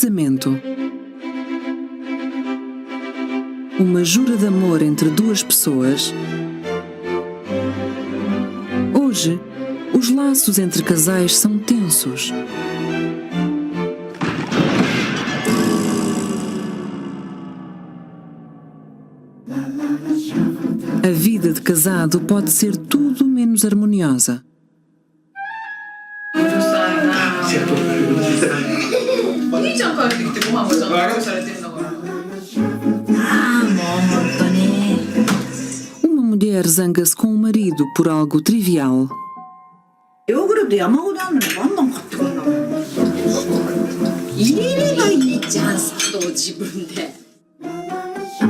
casamento. Uma jura de amor entre duas pessoas. Hoje, os laços entre casais são tensos. A vida de casado pode ser tudo menos harmoniosa. Uma mulher zanga-se com o marido por algo trivial.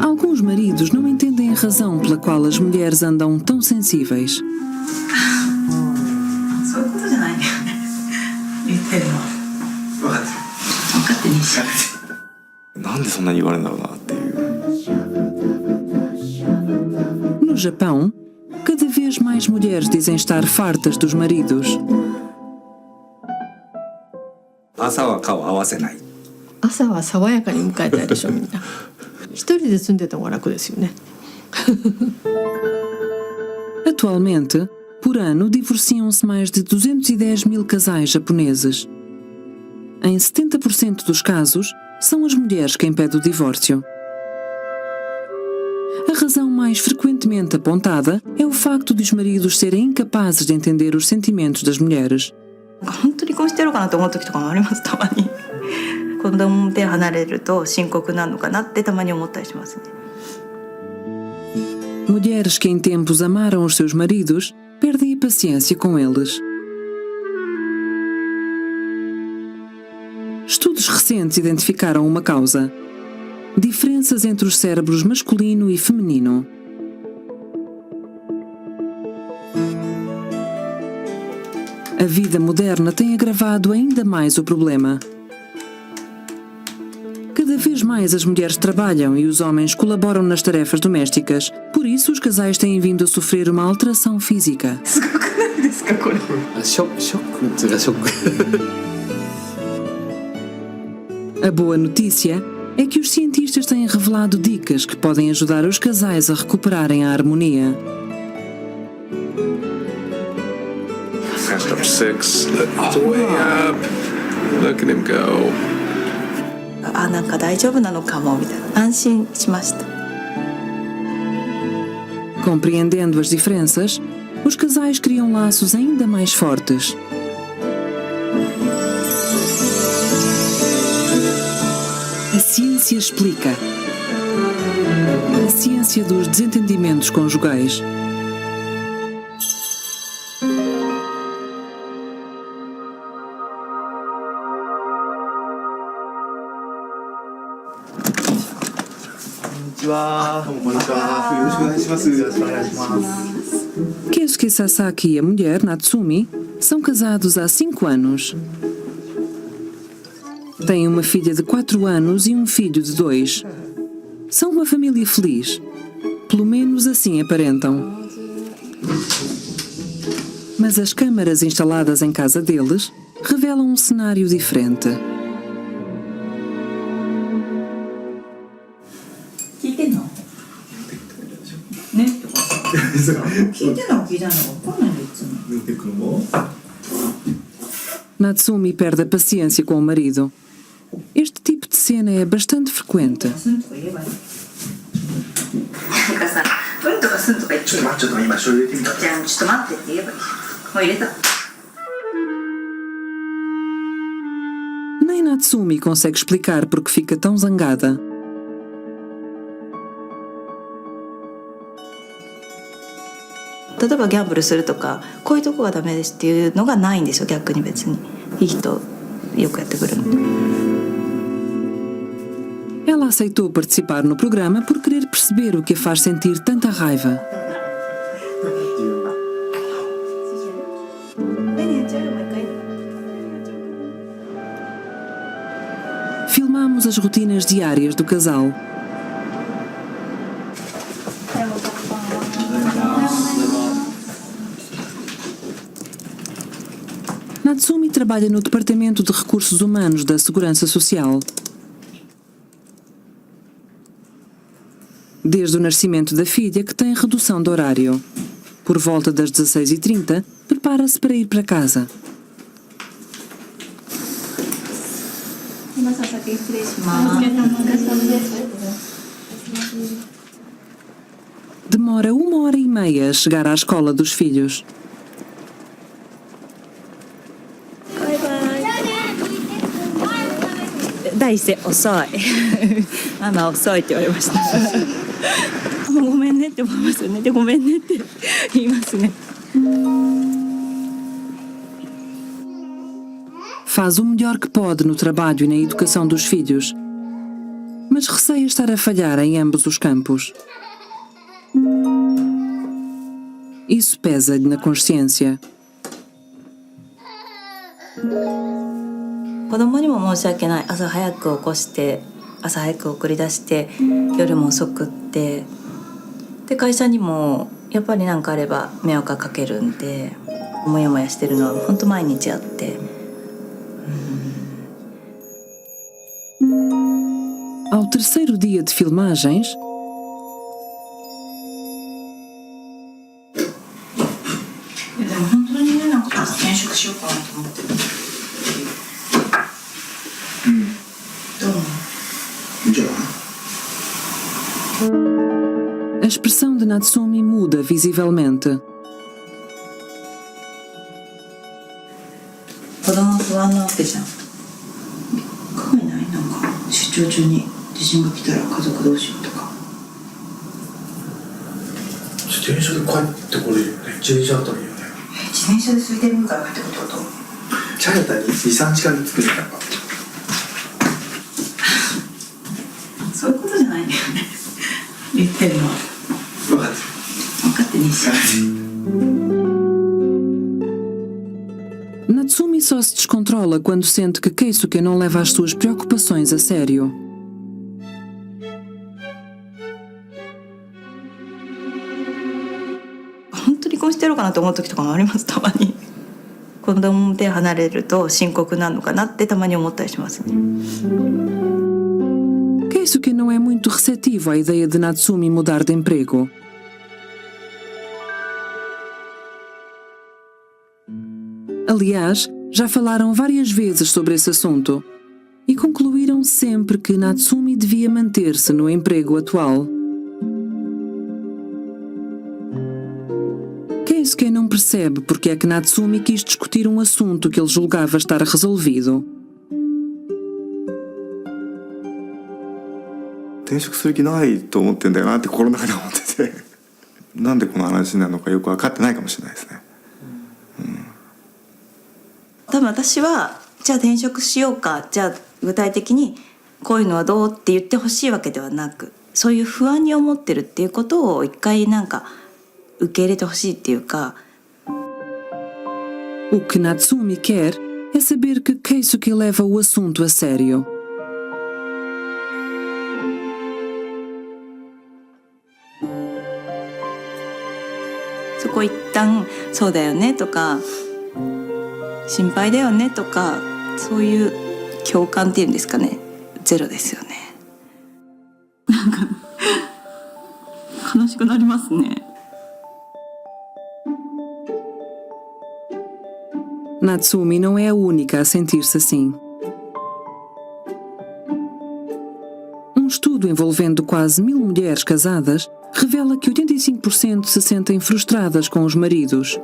Alguns maridos não entendem a razão pela qual as mulheres andam tão sensíveis. No Japão, cada vez mais mulheres dizem estar fartas dos maridos. 朝は顔合わせない。朝は爽やかに迎えたいでしょみんな。一人で住んでた方が楽ですよね。Atualmente, por ano, divorciam-se mais de 210 mil casais japoneses. Em 70% dos casos, são as mulheres quem pedem o divórcio. A razão mais frequentemente apontada é o facto de os maridos serem incapazes de entender os sentimentos das mulheres. 本当に離婚してるかなと思う時とかもありますたまに。子供で離れると深刻なのかなってたまに思ったりしますね。 Mulheres que em tempos amaram os seus maridos perdem a paciência com eles. Estudos recentes identificaram uma causa: diferenças entre os cérebros masculino e feminino. A vida moderna tem agravado ainda mais o problema. Cada vez mais as mulheres trabalham e os homens colaboram nas tarefas domésticas. Por isso, os casais têm vindo a sofrer uma alteração física. A boa notícia é que os cientistas têm revelado dicas que podem ajudar os casais a recuperarem a harmonia. Step 6, way up. Look at him go. なんか大丈夫なのかもみたいな安心しました。 Compreendendo as diferenças, os casais criam laços ainda mais fortes. A ciência explica. A ciência dos desentendimentos conjugais. Keisuke Sasaki e a mulher, Natsumi, são casados há 5 anos. Têm uma filha de 4 anos e um filho de 2. São uma família feliz. Pelo menos assim aparentam. Mas as câmaras instaladas em casa deles revelam um cenário diferente. 聞いてんの？ねとかさ。聞いてんの聞いたの分かんないのいつも。Natsumi perde a paciência com o marido. Este tipo de cena é bastante frequente. うんとか言えばいい。なんかさ、うんとかすんとか言って。ちょっと待って、今醤油入れてみた。じゃあちょっと待ってって言えばいい。もう入れた。 Nem Natsumi consegue explicar porque fica tão zangada. 例えばギャンブルするとかこういうとこがダメですっていうのがないんですよ。逆に別にいい人よくやってくるので。 Ela aceitou participar no programa por querer perceber o que a faz sentir tanta raiva. Filmamos as rotinas diárias do casal. Natsumi trabalha no Departamento de Recursos Humanos da Segurança Social. desde o nascimento da filha, que tem redução de horário. Por volta das 16h30, prepara-se para ir para casa. Demora 1h30 a chegar à escola dos filhos. 第一声遅いママ遅いって言われましたもうごめんねって思いますよねでごめんねって言いますね Faz o melhor que pode no trabalho e na educação dos filhos, mas receia estar a falhar em ambos os campos. Isso pesa-lhe na consciência. 子供にも申し訳ない朝早く起こして朝早く送り出して夜も遅くってで会社にもやっぱり何かあれば迷惑かけるんでもやもやしてるのは本当毎日あって。 Ao terceiro dia de filmagens, a expressão de Natsumi muda visivelmente. 子供不安なわけじゃん。考えないなんか出張中に地震が来たら家族同士とか。自転車で帰ってこれるよね。自転車だったらいいよね。自転車で空いてるから帰ってくるってこと？チャリだったら2、3時間で着くんだから。そういうことじゃないんだよね。言ってるのは。分かってる。分かってねえし。 Natsumi só se descontrola quando sente que Keisuke não leva as suas preocupações a sério. Keisuke não é muito receptivo à ideia de Natsumi mudar de emprego. Aliás, já falaram várias vezes sobre esse assunto e concluíram sempre que Natsumi devia manter-se no emprego atual. Keisuke não percebe porque é que Natsumi quis discutir um assunto que ele julgava estar resolvido. 転職する気ないと思ってんだよなって心の中で思っててなんでこの話なのかよく分かってないかもしれないですね。多分私はじゃあ転職しようかじゃあ具体的にこういうのはどうって言ってほしいわけではなくそういう不安に思ってるっていうことを一回なんか受け入れてほしいっていうか。 O que Natsumi quer é saber que Keisuke leva o assunto a sério. So そこ一旦そうだよねとか心配だよねとかそういう共感っていうんですかねゼロですよね。なんか悲しくなりますね。Natsumi não é a única a sentir-se assim. Um estudo envolvendo quase 1000 mulheres casadas revela que 85% se sentem frustradas com os maridos.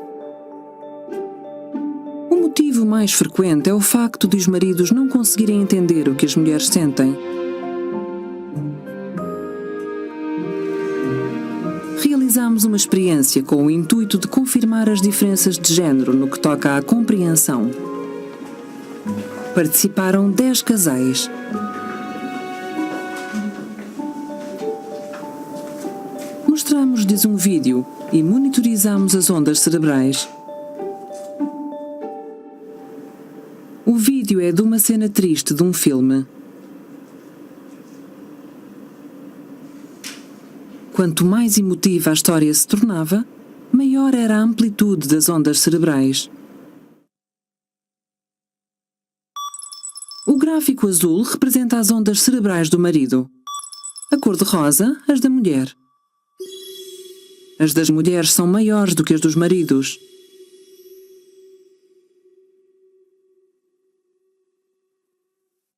O motivo mais frequente é o facto de os maridos não conseguirem entender o que as mulheres sentem. Realizamos uma experiência com o intuito de confirmar as diferenças de género no que toca à compreensão. Participaram 10 casais. Mostramos-lhes um vídeo e monitorizamos as ondas cerebrais. O vídeo é de uma cena triste de um filme. Quanto mais emotiva a história se tornava, maior era a amplitude das ondas cerebrais. O gráfico azul representa as ondas cerebrais do marido. A cor-de-rosa, as da mulher. As das mulheres são maiores do que as dos maridos.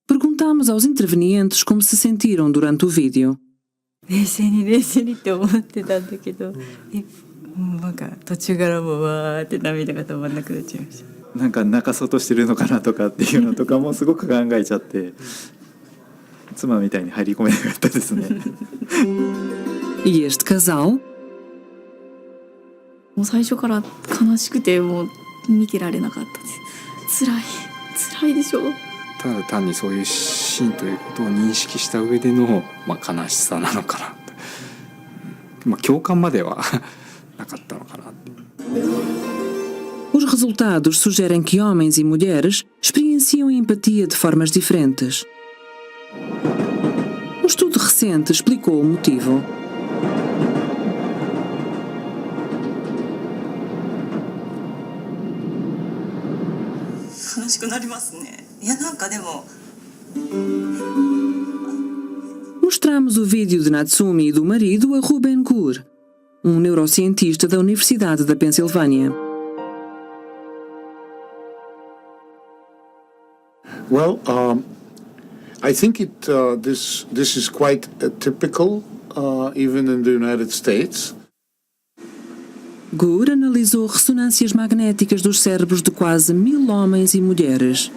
Perguntámos aos intervenientes como se sentiram durante o vídeo. 冷静にって思ってたんだけど、なんか途中からもうわーって涙が止まんなくなっちゃいました。なんか泣かそうとしてるのかなとかっていうのとかもすごく考えちゃって妻みたいに入り込めなかったですね。E este casal? もう最初から悲しくてもう見てられなかったです。辛いでしょう。ただ単にそういうシーンということを認識した上での、悲しさなのかなと、共感まではなかったのかなって。 Os resultados sugerem que homens e mulheres experienciam empatia de formas diferentes. Um estudo recente explicou o motivo. Mostramos o vídeo de Natsumi e do marido a Ruben Gur, um neurocientista da Universidade da Pensilvânia. Well, I think this is quite typical, even in the United States. Gur analisou ressonâncias magnéticas dos cérebros de quase 1000 homens e mulheres.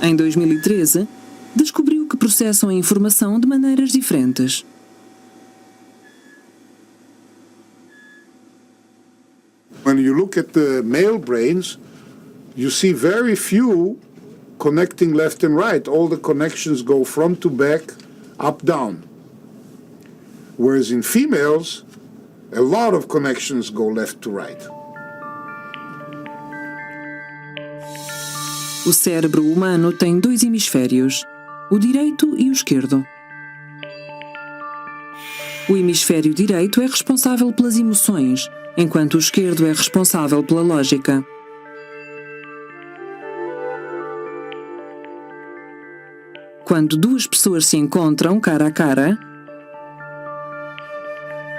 Em 2013, descobriu que processam a informação de maneiras diferentes. When you look at the male brains, you see very few connecting left and right. All the connections go front to back, up, down. Whereas in females, a lot of connections go left to right. O cérebro humano tem 2 hemisférios, o direito e o esquerdo. O hemisfério direito é responsável pelas emoções, enquanto o esquerdo é responsável pela lógica. Quando 2 pessoas se encontram cara a cara,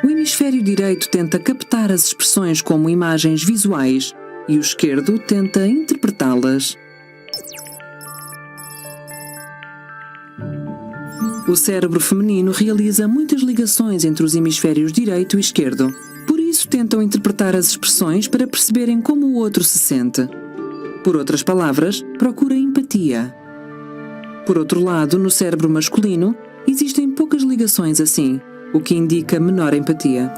o hemisfério direito tenta captar as expressões como imagens visuais e o esquerdo tenta interpretá-las. O cérebro feminino realiza muitas ligações entre os hemisférios direito e esquerdo. Por isso, tentam interpretar as expressões para perceberem como o outro se sente. Por outras palavras, procura empatia. Por outro lado, no cérebro masculino, existem poucas ligações assim, o que indica menor empatia.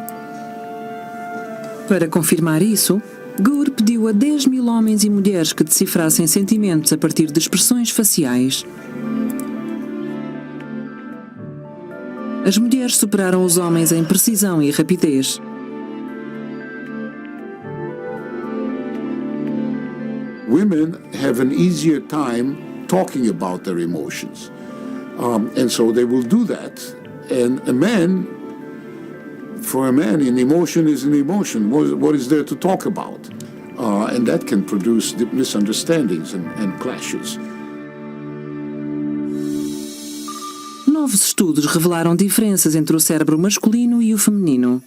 Para confirmar isso, Gur pediu a 10.000 homens e mulheres que decifrassem sentimentos a partir de expressões faciais. As mulheres superaram os homens em precisão e rapidez. Women have an easier time talking about their emotions. And so they will do that. And for a man, an emotion is an emotion. What is there to talk about? And that can produce misunderstandings and clashes. Novos estudos revelaram diferenças entre o cérebro masculino e o feminino.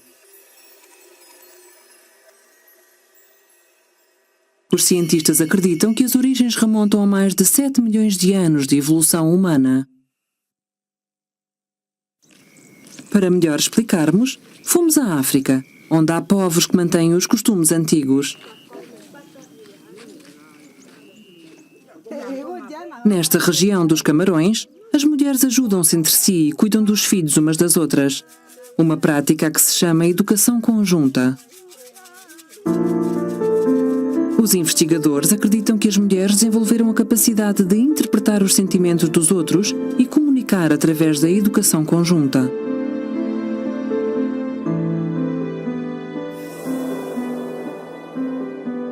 Os cientistas acreditam que as origens remontam a mais de 7 milhões de anos de evolução humana. Para melhor explicarmos, fomos à África, onde há povos que mantêm os costumes antigos. Nesta região dos Camarões, as mulheres ajudam-se entre si e cuidam dos filhos umas das outras, uma prática que se chama educação conjunta. Os investigadores acreditam que as mulheres desenvolveram a capacidade de interpretar os sentimentos dos outros e comunicar através da educação conjunta.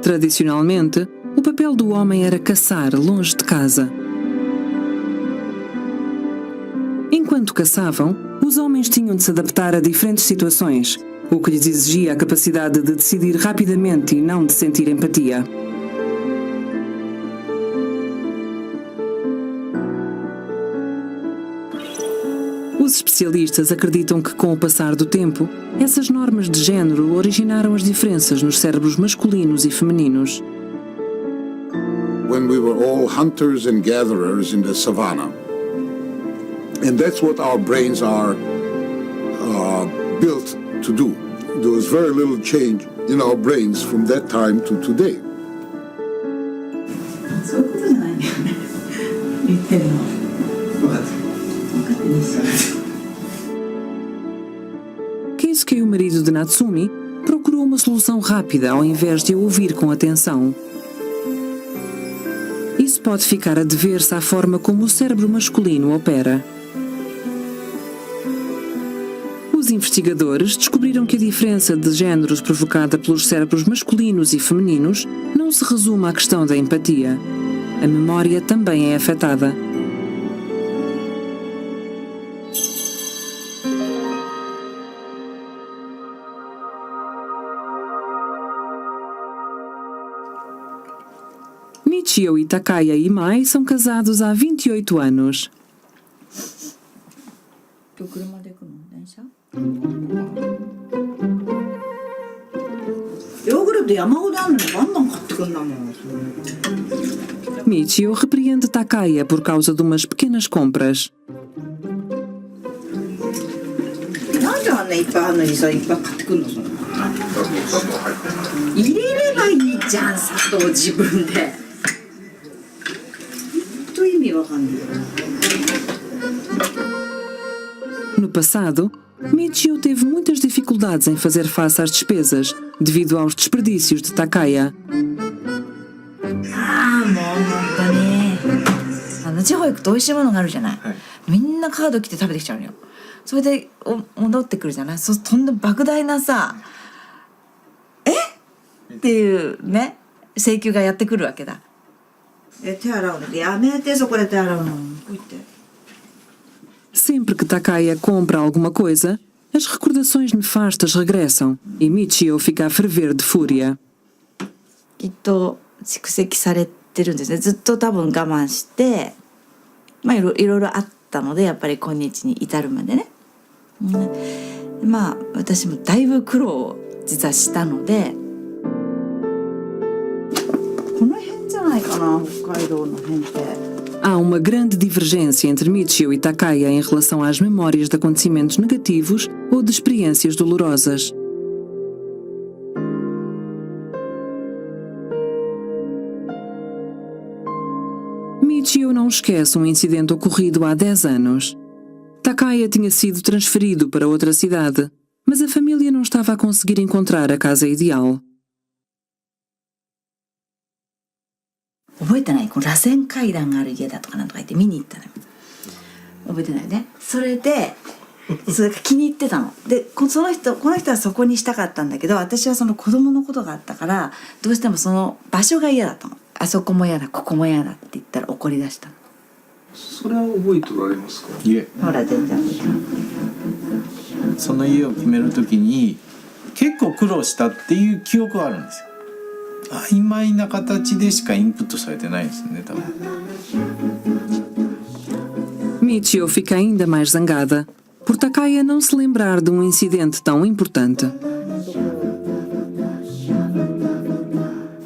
Tradicionalmente, o papel do homem era caçar longe de casa. Enquanto caçavam, os homens tinham de se adaptar a diferentes situações, o que lhes exigia a capacidade de decidir rapidamente e não de sentir empatia. Os especialistas acreditam que, com o passar do tempo, essas normas de género originaram as diferenças nos cérebros masculinos e femininos. When we were all hunters and gatherers in the savannah. And that's what our brains are built to do. There was very little change in our brains from that time to today. そういうことじゃないんだよね言ってるの分かってないし Keisuke, o marido de Natsumi, procurou uma solução rápida ao invés de a ouvir com atenção. Isso pode ficar a dever-se à forma como o cérebro masculino opera. Os investigadores descobriram que a diferença de géneros provocada pelos cérebros masculinos e femininos não se resume à questão da empatia. A memória também é afetada. Michio e Takaya Imai são casados há 28 anos. 車で来るの電車ヨーグルト山ほどあるのにバンバン買ってくんだもん Michio repreende Takaya por causa de umas pequenas compras. なんであんないっぱいあるのにさいっぱい買ってくんのそんな入れればいいじゃん砂糖自分でほんと意味わかんない No passado, Michio teve muitas dificuldades em fazer face às despesas devido aos desperdícios de Takaya. ああもう本当に地方行くと美味しいものがあるじゃない、はい、みんなカード来て食べてきちゃうのよそれで戻ってくるじゃないそうとんでも莫大なさっていうね請求がやってくるわけだ手洗うのやめてそこで手洗うの Sempre que Takaya compra alguma coisa, as recordações nefastas regressam e Michio fica a ferver de fúria. きっと蓄積されてるんですねずっと多分我慢してまあいろいろあったのでやっぱり今日に至るまでね、まあ私もだいぶ苦労を実はしたのでこの辺じゃないかな北海道の辺って Há uma grande divergência entre Michio e Takaya em relação às memórias de acontecimentos negativos ou de experiências dolorosas. Michio não esquece um incidente ocorrido há 10 anos. Takaya tinha sido transferido para outra cidade, mas a família não estava a conseguir encontrar a casa ideal. 覚えてないこの螺旋階段がある家だとかなんとか言って見に行ったのよ覚えてないねそれでそれが気に入ってたのでこの人はそこにしたかったんだけど私はその子供のことがあったからどうしてもその場所が嫌だったのあそこも嫌だここも嫌だって言ったら怒り出したのそれは覚えておられますかいえほら全然その家を決めるときに結構苦労したっていう記憶があるんですよ曖昧な形でしかインプットされてないですね多分 Michio fica ainda mais zangada por Takaya não se lembrar de um incidente tão importante.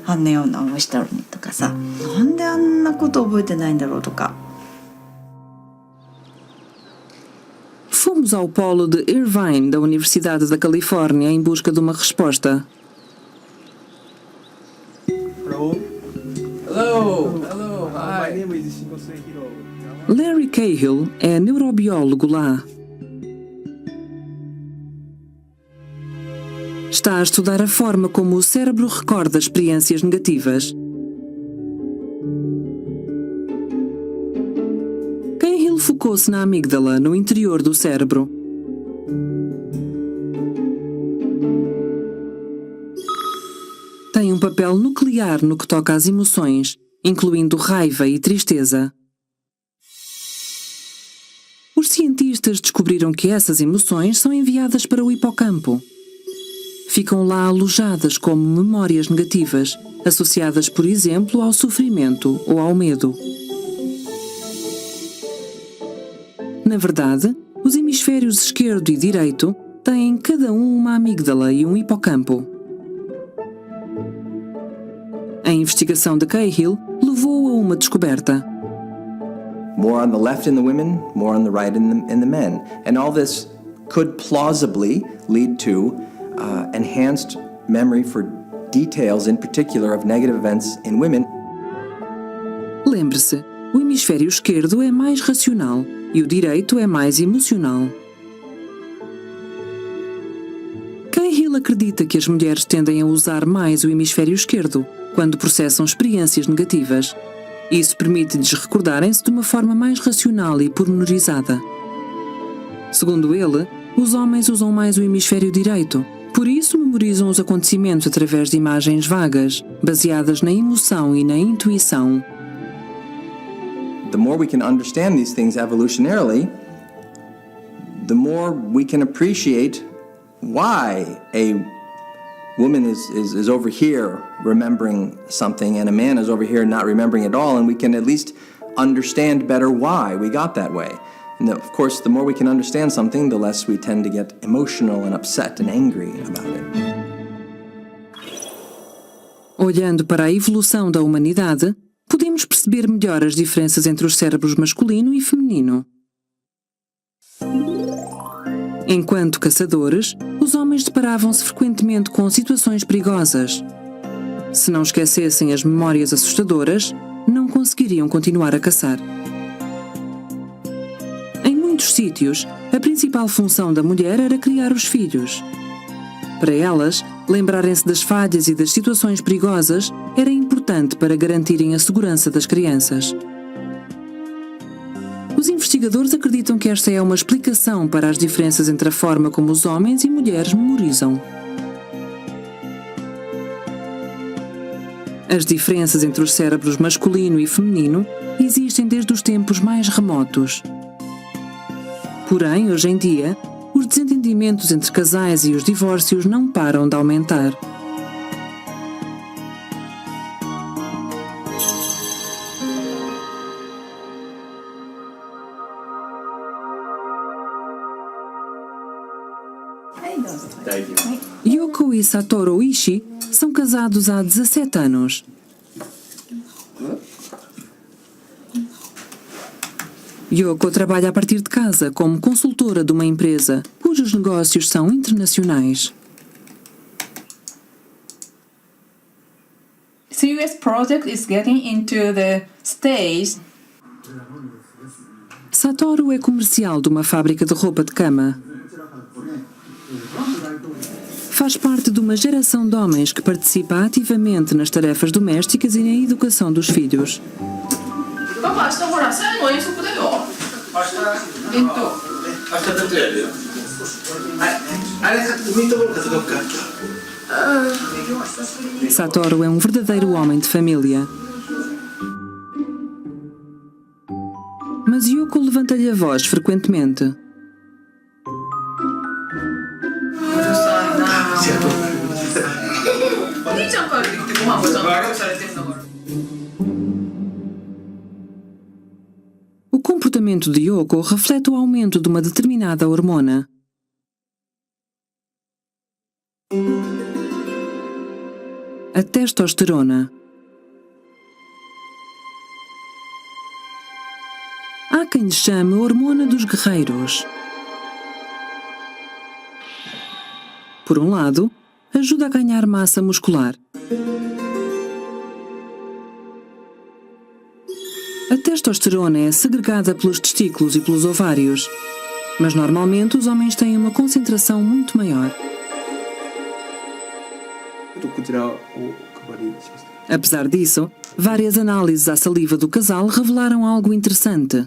あんなような思いしたのにとかさなんであんなこと覚えてないんだろうとか Fomos ao polo de Irvine da Universidade da Califórnia em busca de uma resposta. Hello, hi. My name is Shingosei Hiro. Larry Cahill é neurobiólogo lá. Está a estudar a forma como o cérebro recorda experiências negativas. Cahill focou-se na amígdala, no interior do cérebro. Tem um papel nuclear no que toca às emoções, incluindo raiva e tristeza. Os cientistas descobriram que essas emoções são enviadas para o hipocampo. Ficam lá alojadas como memórias negativas, associadas, por exemplo, ao sofrimento ou ao medo. Na verdade, os hemisférios esquerdo e direito têm cada um uma amígdala e um hipocampo. A investigação de Cahill levou a uma descoberta. More on the left in the women, more on the right in the men. And all this could plausibly lead to enhanced memory for details, in particular, of negative events in women. Lembre-se, o hemisfério esquerdo é mais racional e o direito é mais emocional. Cahill acredita que as mulheres tendem a usar mais o hemisfério esquerdo quando processam experiências negativas. Isso permite-lhes recordarem-se de uma forma mais racional e pormenorizada. Segundo ele, os homens usam mais o hemisfério direito, por isso memorizam os acontecimentos através de imagens vagas, baseadas na emoção e na intuição. The more we can understand these things evolutionarily, the more we can appreciate why a woman is over here remembering something and a man is over here not remembering at all, and we can at least understand better why we got that way. And of course, the more we can understand something, the less we tend to get emotional and upset and angry about it. Olhando para a evolução da humanidade, podemos perceber melhor as diferenças entre os cérebros masculino e feminino. Enquanto caçadores, os homens deparavam-se frequentemente com situações perigosas. Se não esquecessem as memórias assustadoras, não conseguiriam continuar a caçar. Em muitos sítios, a principal função da mulher era criar os filhos. Para elas, lembrarem-se das falhas e das situações perigosas era importante para garantirem a segurança das crianças. Os investigadores acreditam que esta é uma explicação para as diferenças entre a forma como os homens e mulheres memorizam. As diferenças entre os cérebros masculino e feminino existem desde os tempos mais remotos. Porém, hoje em dia, os desentendimentos entre casais e os divórcios não param de aumentar. Yoko e Satoru Ishii são casados há 17 anos. Yoko trabalha a partir de casa como consultora de uma empresa cujos negócios são internacionais. CUS project is getting into the stage. Satoru é comercial de uma fábrica de roupa de cama. Faz parte de uma geração de homens que participa ativamente nas tarefas domésticas e na educação dos filhos. Satoru é um verdadeiro homem de família. Mas Yoko levanta-lhe a voz frequentemente. O comportamento de Yoko reflete o aumento de uma determinada hormona. A testosterona. Há quem lhe chame a hormona dos guerreiros. Por um lado, ajuda a ganhar massa muscular. A testosterona é segregada pelos testículos e pelos ovários, mas normalmente os homens têm uma concentração muito maior. Apesar disso, várias análises à saliva do casal revelaram algo interessante.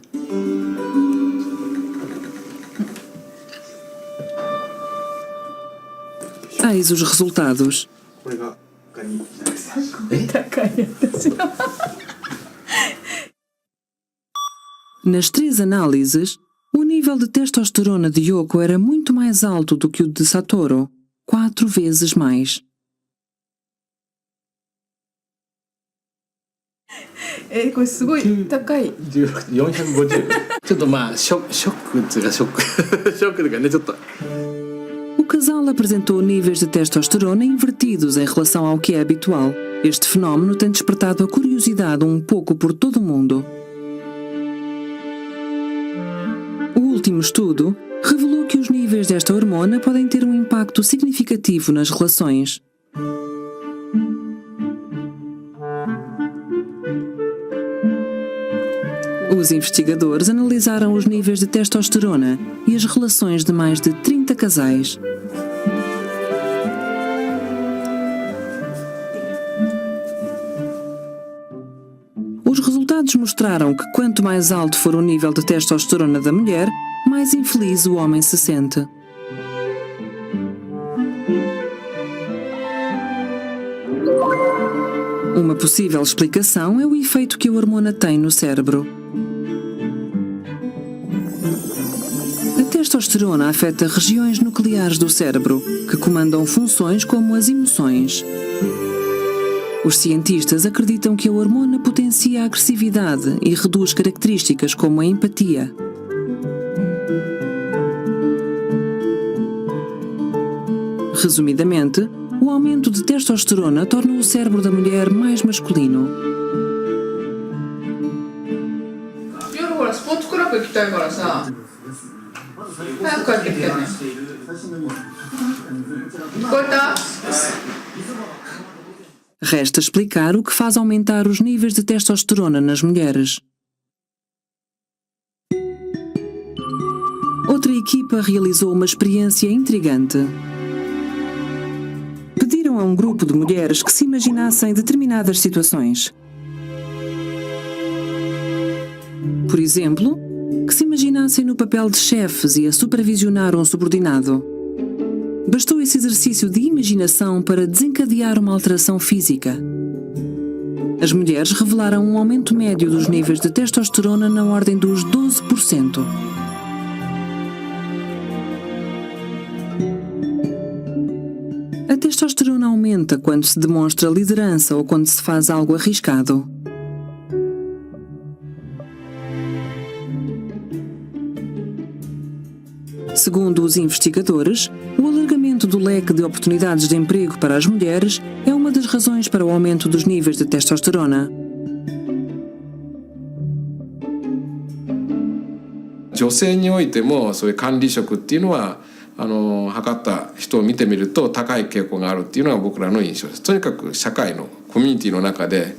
Eis os resultados. Nas 3 análises, o nível de testosterona de Yoko era muito mais alto do que o de Satoru, 4 vezes mais. これすごい高い。450ちょっとまあショックっていうかショックショックというかねちょっと O casal apresentou níveis de testosterona invertidos em relação ao que é habitual. Este fenómeno tem despertado a curiosidade um pouco por todo o mundo. O último estudo revelou que os níveis desta hormona podem ter um impacto significativo nas relações. Os investigadores analisaram os níveis de testosterona e as relações de mais de 30 casais. Os resultados mostraram que quanto mais alto for o nível de testosterona da mulher, mais infeliz o homem se sente. Uma possível explicação é o efeito que a hormona tem no cérebro. A testosterona afeta regiões nucleares do cérebro, que comandam funções como as emoções. Os cientistas acreditam que a hormona potencia a agressividade e reduz características como a empatia. Resumidamente, o aumento de testosterona torna o cérebro da mulher mais masculino. 夜ほらスポーツクラブ行きたいからさ早く帰ってきてね聞こえた Resta explicar o que faz aumentar os níveis de testosterona nas mulheres. Outra equipa realizou uma experiência intrigante. Pediram a um grupo de mulheres que se imaginassem determinadas situações. Por exemplo, que se imaginassem no papel de chefes e a supervisionar um subordinado. Bastou esse exercício de imaginação para desencadear uma alteração física. As mulheres revelaram um aumento médio dos níveis de testosterona na ordem dos 12%. A testosterona aumenta quando se demonstra liderança ou quando se faz algo arriscado. Segundo os investigadores, o alargamento do leque de oportunidades de emprego para as mulheres é uma das razões para o aumento dos níveis de testosterona. 女性においてもそういう管理職っていうのは測った人を見てみると高い傾向があるっていうのが僕らの印象です。とにかく社会のコミュニティの中で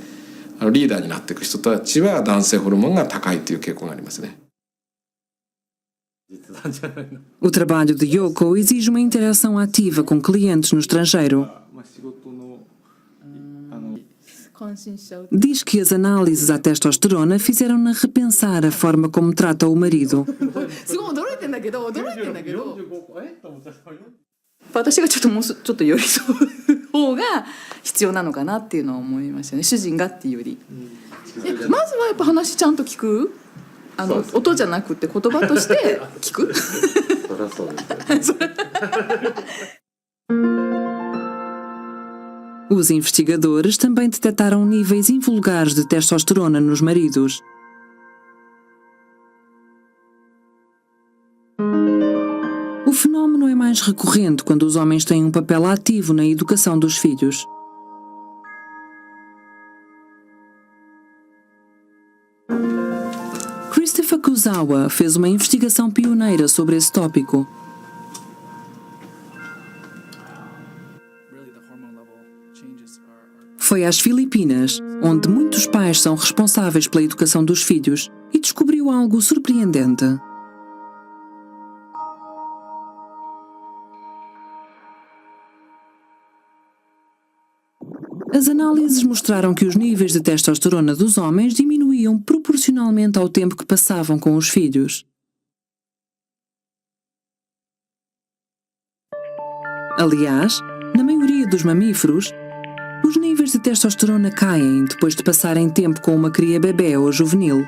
リーダーになっていく人たちは男性ホルモンが高いという傾向がありますね。 O trabalho de Yoko exige uma interação ativa com clientes no estrangeiro. Diz que as análises à testosterona fizeram-na repensar a forma como trata o marido. すごい驚いてんだけど私がちょっと寄り添う方が必要なのかなっていうのは思いましたね。主人がっていうよりまずはやっぱ話ちゃんと聞く音じゃなくて言葉として聞くそりゃそうですね Os investigadores também detectaram níveis invulgares de testosterona nos maridos. O fenómeno é mais recorrente quando os homens têm um papel ativo na educação dos filhos. Christopher Kuzawa fez uma investigação pioneira sobre esse tópico. Foi às Filipinas, onde muitos pais são responsáveis pela educação dos filhos, e descobriu algo surpreendente. As análises mostraram que os níveis de testosterona dos homens diminuíam proporcionalmente ao tempo que passavam com os filhos. Aliás, na maioria dos mamíferos, os níveis de testosterona caem depois de passarem tempo com uma cria bebê ou juvenil.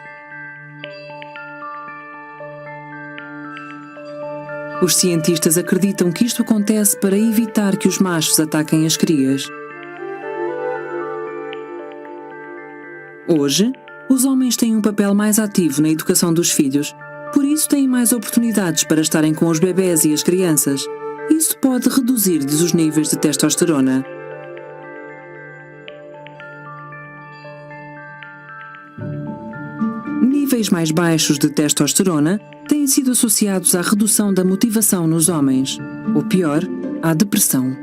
Os cientistas acreditam que isto acontece para evitar que os machos ataquem as crias. Hoje, Os homens têm um papel mais ativo na educação dos filhos, por isso têm mais oportunidades para estarem com os bebés e as crianças. Isso pode reduzir-lhes os níveis de testosterona. Níveis mais baixos de testosterona têm sido associados à redução da motivação nos homens, ou pior, à depressão.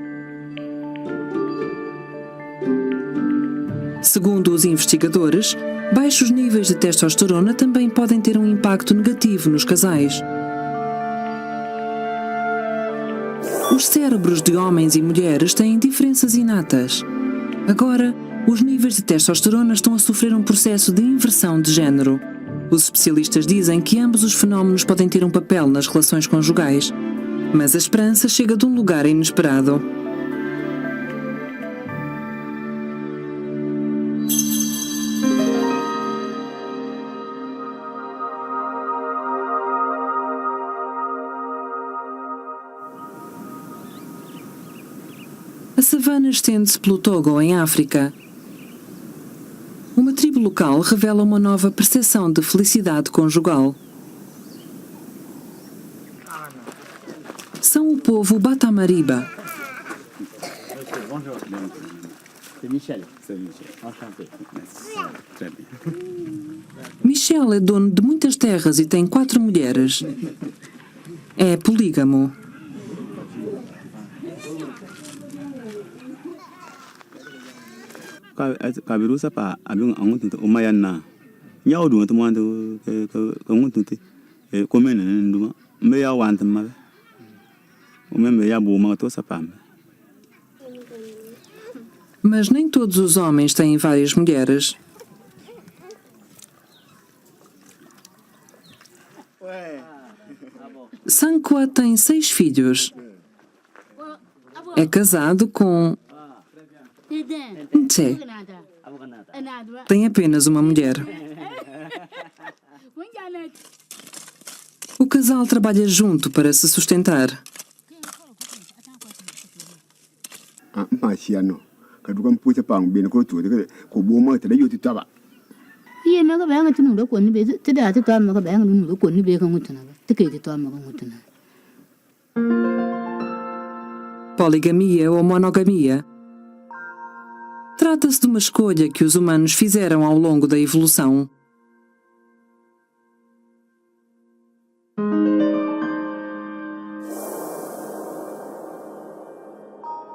Segundo os investigadores, baixos níveis de testosterona também podem ter um impacto negativo nos casais. Os cérebros de homens e mulheres têm diferenças inatas. Agora, os níveis de testosterona estão a sofrer um processo de inversão de género. Os especialistas dizem que ambos os fenómenos podem ter um papel nas relações conjugais, mas a esperança chega de um lugar inesperado. A savana estende-se pelo Togo, em África. Uma tribo local revela uma nova percepção de felicidade conjugal. São o povo Batamariba. Michel é dono de muitas terras e tem 4 mulheres. É polígamo. Kabirusa pa abin angutin umayanna nyawdu to mando kangutin komene nduma me ya wanta ma me ya bu ma to sapam. Mas nem todos os homens têm várias mulheres. Sankwa tem 6 filhos. É casado com Nche. Tem apenas uma mulher. O casal trabalha junto para se sustentar. Poligamia ou monogamia? Trata-se de uma escolha que os humanos fizeram ao longo da evolução.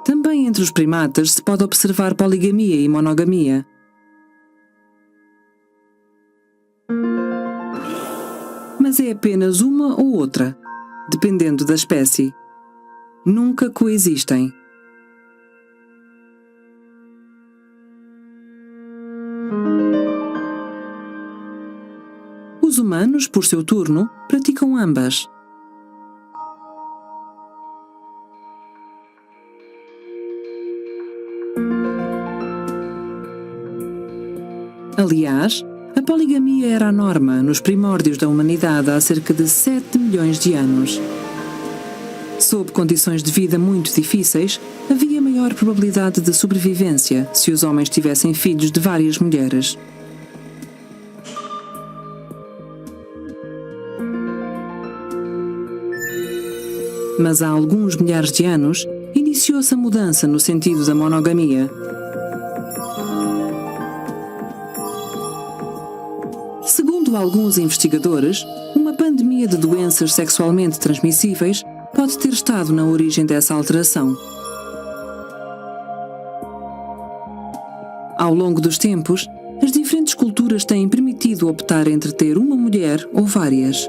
Também entre os primatas se pode observar poligamia e monogamia. Mas é apenas uma ou outra, dependendo da espécie. Nunca coexistem. Os humanos, por seu turno, praticam ambas. Aliás, a poligamia era a norma nos primórdios da humanidade há cerca de 7 milhões de anos. Sob condições de vida muito difíceis, havia maior probabilidade de sobrevivência se os homens tivessem filhos de várias mulheres. Mas há alguns milhares de anos, iniciou-se a mudança no sentido da monogamia. Segundo alguns investigadores, uma pandemia de doenças sexualmente transmissíveis pode ter estado na origem dessa alteração. Ao longo dos tempos, as diferentes culturas têm permitido optar entre ter uma mulher ou várias.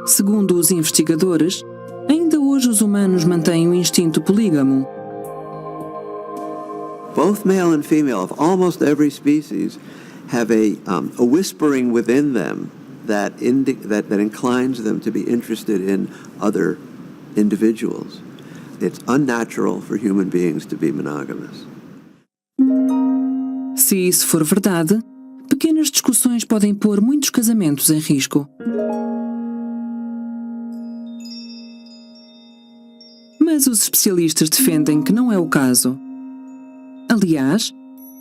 Segundo os investigadores, ainda hoje os humanos mantêm o instinto polígamo. Both male and female of almost every species have a whispering within them that inclines them to be interested in other individuals. It's unnatural for human beings to be monogamous. Se isso for verdade, pequenas discussões podem pôr muitos casamentos em risco. Mas os especialistas defendem que não é o caso. Aliás,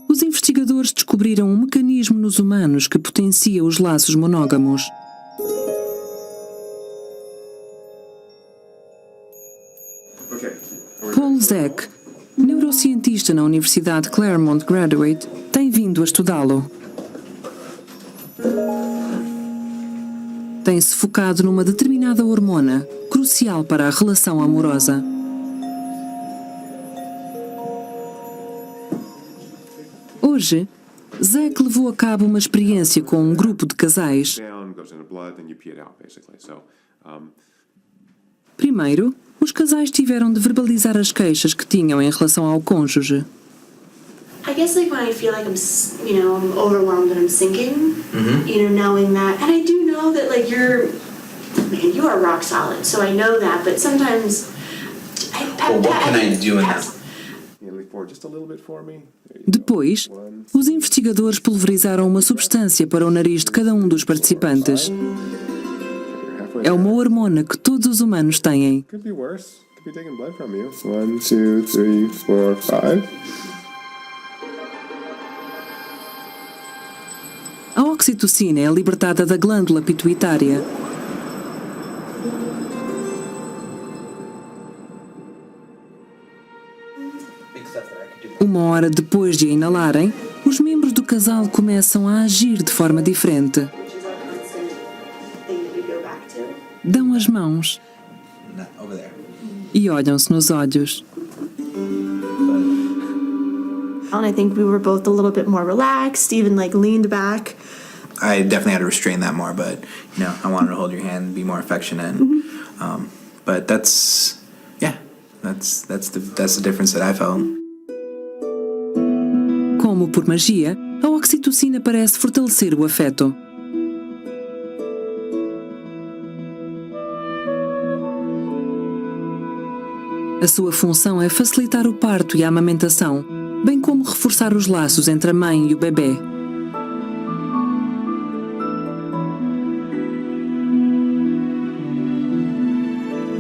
os investigadores descobriram um mecanismo nos humanos que potencia os laços monógamos. Paul Zek, neurocientista na Universidade Claremont Graduate, tem vindo a estudá-lo. Tem-se focado numa determinada hormona, crucial para a relação amorosa. Hoje, Zek levou a cabo uma experiência com um grupo de casais. Primeiro, os casais tiveram de verbalizar as queixas que tinham em relação ao cônjuge. I guess like when I feel like I'm overwhelmed and I'm sinking, knowing that, and I do know that like you are rock solid, so I know that, but sometimes what can I do in that? Depois, os investigadores pulverizaram uma substância para o nariz de cada um dos participantes. É uma hormona que todos os humanos têm. A oxitocina é libertada da glândula pituitária. Uma hora depois de a inalarem, os membros do casal começam a agir de forma diferente. Dão as mãos e olham-se nos olhos. And I think we were both a little bit more relaxed, even like leaned back. I definitely had to restrain that more, but I wanted to hold your hand, be more affectionate. But that's the difference that I felt. Como por magia, a oxitocina parece fortalecer o afeto. A sua função é facilitar o parto e a amamentação, bem como reforçar os laços entre a mãe e o bebê.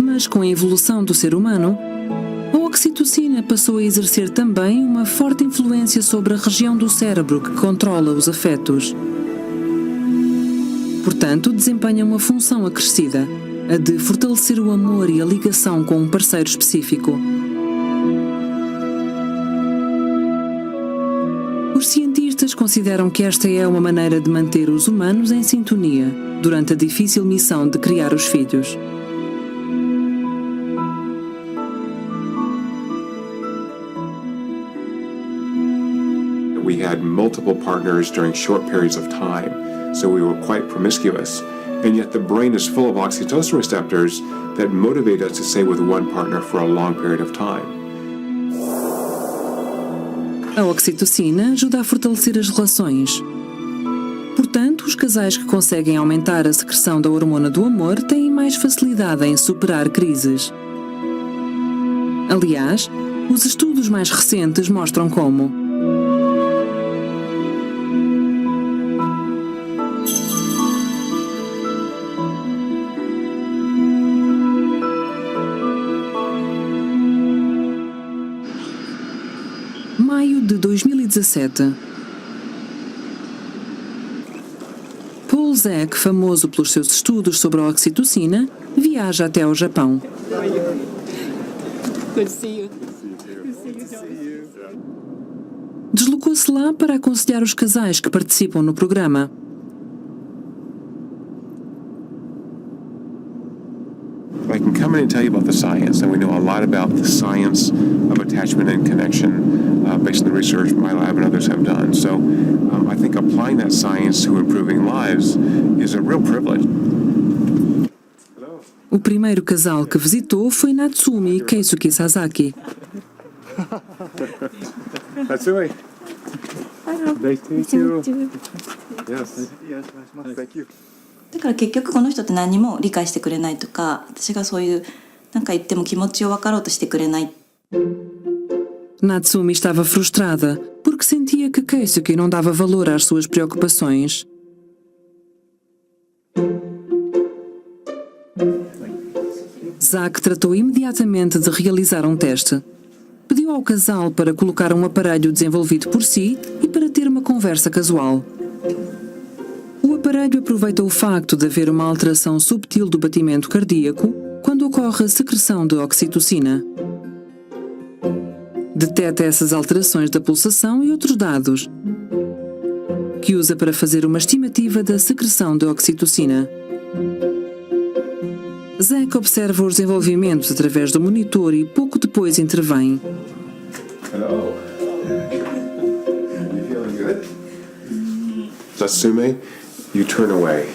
Mas com a evolução do ser humano, a oxitocina passou a exercer também uma forte influência sobre a região do cérebro que controla os afetos. Portanto, desempenha uma função acrescida, a de fortalecer o amor e a ligação com um parceiro específico. Os cientistas consideram que esta é uma maneira de manter os humanos em sintonia durante a difícil missão de criar os filhos. We had multiple partners during short periods of time, so we were quite promiscuous. And yet the brain is full of oxytocin receptors that motivate us to stay with one partner for a long period of time. A oxitocina ajuda a fortalecer as relações. Portanto, os casais que conseguem aumentar a secreção da hormona do amor têm mais facilidade em superar crises. Aliás, os estudos mais recentes mostram como. Maio de 2017. Paul Zek, famoso pelos seus estudos sobre a oxitocina, viaja até ao Japão. Deslocou-se lá para aconselhar os casais que participam no programa. I can come in and tell you about the science, and we know a lot about the science of attachment and connection based on the research my lab and others have done. So I think applying that science to improving lives is a real privilege. O primeiro casal que visitou foi Natsumi e Keisuke Sasaki. Natsumi. Nice to meet you. Yes. Thank you. だから結局この人って何も理解してくれないとか、私がそういう何か言っても気持ちを分かろうとしてくれない。Natsumi estava frustrada porque sentia que Keisuke não dava valor às suas preocupações. Zack tratou imediatamente de realizar um teste. Pediu ao casal para colocar um aparelho desenvolvido por si e para ter uma conversa casual. O aparelho aproveita o facto de haver uma alteração subtil do batimento cardíaco quando ocorre a secreção de oxitocina. Detecta essas alterações da pulsação e outros dados, que usa para fazer uma estimativa da secreção de oxitocina. Zack observa os desenvolvimentos através do monitor e pouco depois intervém. Hello. You feeling good? Natsume, you turn away.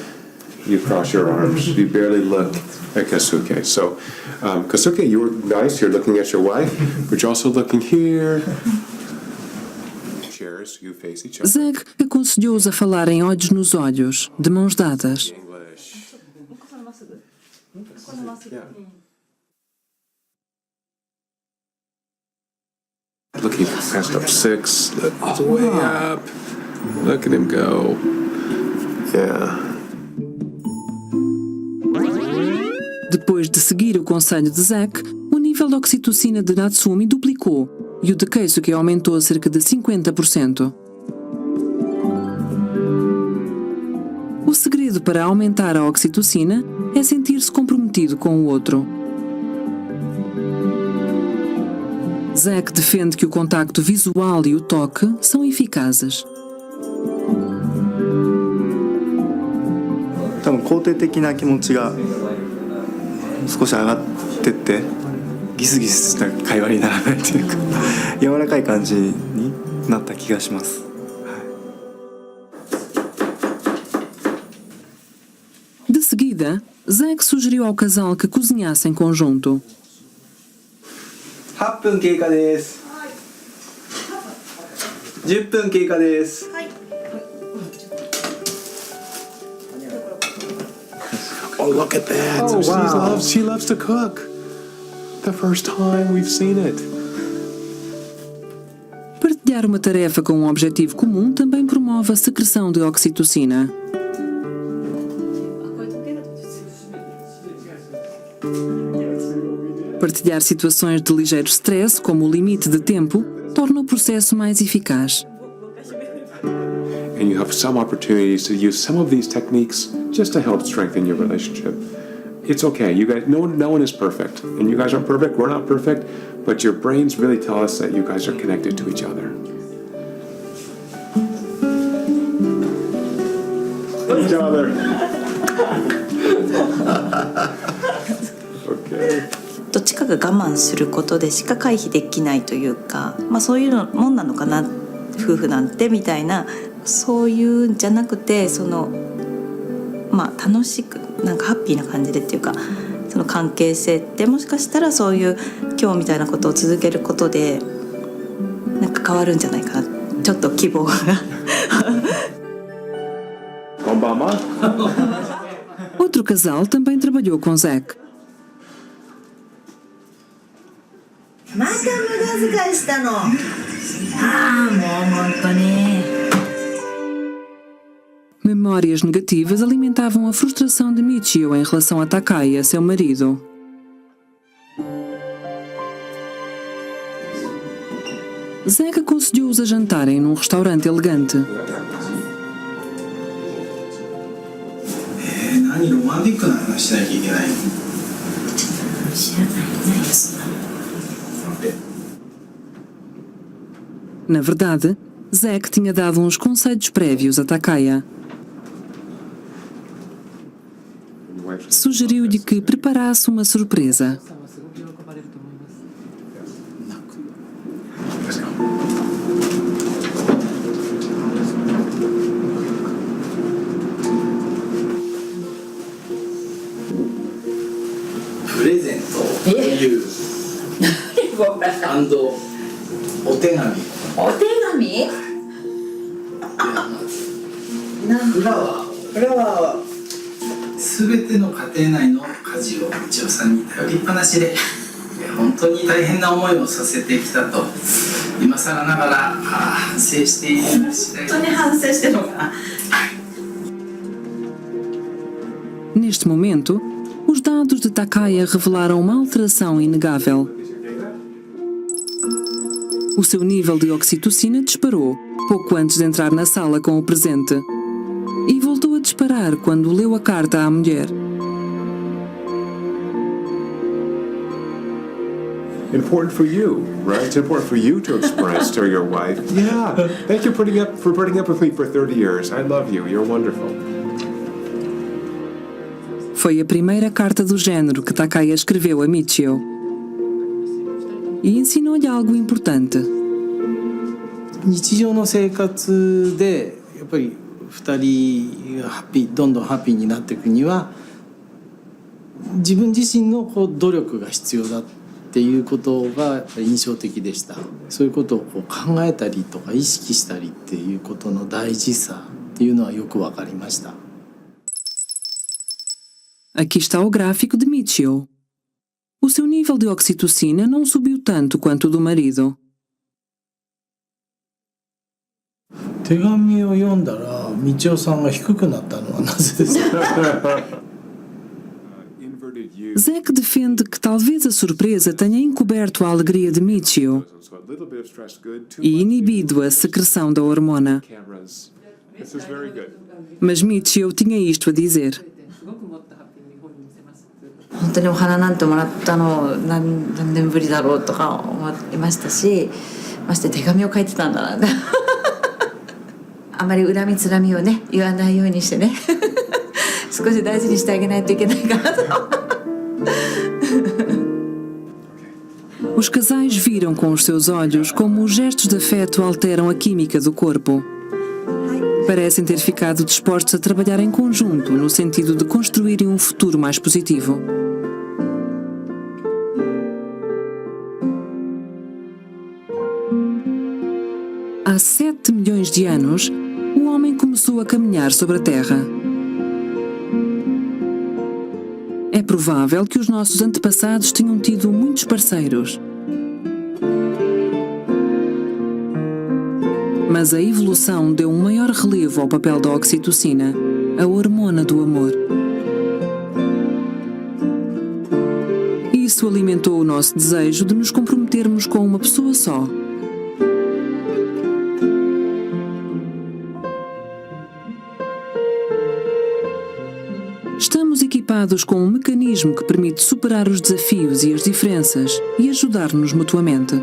You cross your arms. You barely look at Kasuke. So, Kasuke, you're nice. You're looking at your wife, but you're also looking here. Chairs, you face each other. Zack aconselhou-os a falarem olhos nos olhos, de mãos dadas. Yeah. Look, he passed up 6. It's way up. Look at him go. Yeah. Depois de seguir o conselho de Zack, o nível de oxitocina de Natsumi duplicou e o de Keisuke aumentou cerca de 50%. O segredo para aumentar a oxitocina é sentir-se comprometido com o outro. Zack defende que o contacto visual e o toque são eficazes. 多分肯定的な気持ちが少し上がってってギスギスした会話にならないというか柔らかい感じになった気がします。De seguida, Zack sugeriu ao casal que cozinhasse em conjunto. 8分経過です。10分経過です。Oh, look at that. Oh, wow. She loves to cook. The first time we've seen it. Partilhar uma tarefa com um objetivo comum também promove a secreção de oxitocina. Partilhar situações de ligeiro stress, como o limite de tempo, torna o processo mais eficaz. And you have some opportunities to use some of these techniques just to help strengthen your relationship. It's okay. You guys, no one is perfect, and you guys aren't perfect. We're not perfect, but your brains really tell us that you guys are connected to each other. Each other. Okay. どっちかが我慢することでしか回避できないというか、そういうのもんなのかな、夫婦なんてみたいな、そういうんじゃなくて、楽しくなんかハッピーな感じでっていうか、その関係性ってもしかしたらそういう今日みたいなことを続けることでなんか変わるんじゃないかな、ちょっと希望が。Outro casal também trabalhou com Zack. また無駄遣いしたの。もう本当に。Memórias negativas alimentavam a frustração de Michio em relação a Takaya, seu marido. Zack aconselhou-os a jantarem num restaurante elegante. 何ロマンティックな話しなきゃいけないの？知らないよそんな。Na verdade, Zack tinha dado uns conselhos prévios a Takaya. Sugeriu-lhe que preparasse uma surpresa. Presente. お手紙。お手紙？フラワーは全ての家庭内の家事を道夫さんに頼りっぱなしで本当に大変な思いをさせてきたと今更ながら反省している次第。本当に反省してるのかな？ Neste momento, Os dados de Takaya revelaram uma alteração inegável. O seu nível de oxitocina disparou pouco antes de entrar na sala com o presente e voltou a disparar quando leu a carta à mulher. Important for you, right? It's important for you to express to your wife, yeah, thank you for putting up with me for 30 years. I love you. You're wonderful. Foi a primeira carta do género que Takaya escreveu a Michio. E ensinou-lhe algo importante. 日常の生活でやっぱり2人がどんどんハッピーになっていくには自分自身の努力が必要だっていうことが印象的でした。そういうことを考えたりとか意識したりっていうことの大事さっていうのはよく分かりました。 Aqui está o gráfico de Michio. O seu nível de oxitocina não subiu tanto quanto o do marido. 手紙を読んだら道夫さんが低くなったのはなぜですか？ Zack defende que talvez a surpresa tenha encoberto a alegria de Michio e inibido a secreção da hormona. Mas Michio tinha isto a dizer. 本当にお花なんてもらったの何年ぶりだろうとか思いましたし、まして手紙を書いてたんだなあまり恨みつらみをね言わないようにしてね少し大事にしてあげないといけないかなとOs casais viram com os seus olhos como os gestos de afeto alteram a química do corpo. Parecem ter ficado dispostos a trabalhar em conjunto no sentido de construírem um futuro mais positivo. Há 7 milhões de anos, o homem começou a caminhar sobre a Terra. É provável que os nossos antepassados tenham tido muitos parceiros. Mas a evolução deu um maior relevo ao papel da oxitocina, a hormona do amor. Isso alimentou o nosso desejo de nos comprometermos com uma pessoa só. Estamos equipados com um mecanismo que permite superar os desafios e as diferenças e ajudar-nos mutuamente.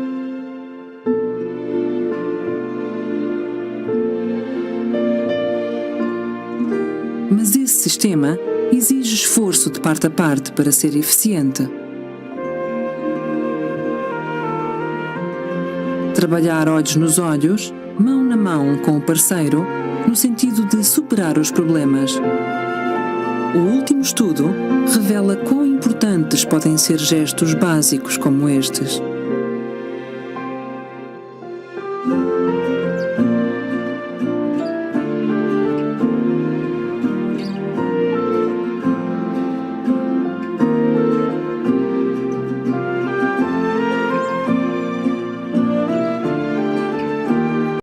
Mas esse sistema exige esforço de parte a parte para ser eficiente. Trabalhar olhos nos olhos, mão na mão com o parceiro, no sentido de superar os problemas. O último estudo revela quão importantes podem ser gestos básicos como estes.